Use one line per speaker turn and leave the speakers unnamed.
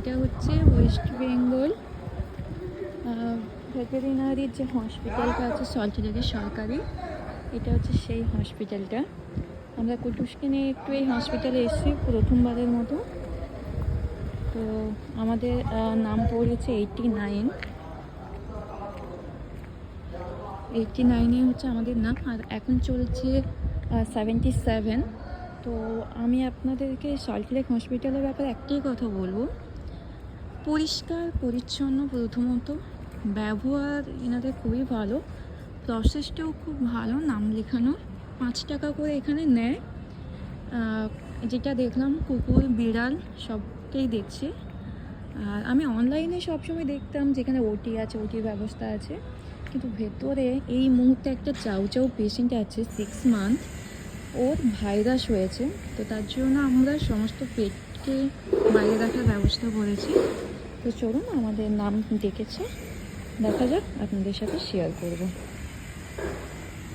এটা হচ্ছে ওয়েস্ট বেঙ্গল ভেটেরিনারির যে হসপিটালটা আছে সল্টলেকের সরকারি, এটা হচ্ছে সেই হসপিটালটা। আমরা কুটুসকে নিয়ে একটু এই হসপিটালে এসেছি প্রথমবারের মতো। তো আমাদের নাম পড়েছে 89 হচ্ছে আমাদের নাম, আর এখন চলছে 77। তো আমি আপনাদেরকে সল্টলেক হসপিটালের ব্যাপারে একটাই কথা বলবো, পরিষ্কার পরিচ্ছন্ন প্রথমত, ব্যবহার এনাদের খুবই ভালো, প্রসেসটাও খুব ভালো। নাম লেখানোর 5 টাকা করে এখানে নেয়। যেটা দেখলাম কুকুর বিড়াল সবকেই দেখছি। আর আমি অনলাইনে সবসময় দেখতাম যেখানে ওটি আছে, ওটির ব্যবস্থা আছে, কিন্তু ভেতরে এই মুহূর্তে একটা চাউ চাউ পেশেন্ট আছে 6 মান্থ, ওর ভাইরাস হয়েছে। তো তার জন্য আমরা সমস্ত পেটকে বাইরে রাখার ব্যবস্থা করেছি। তো চলুন, আমাদের নাম ডেকেছে, দেখা যাক, আপনাদের সাথে শেয়ার করব।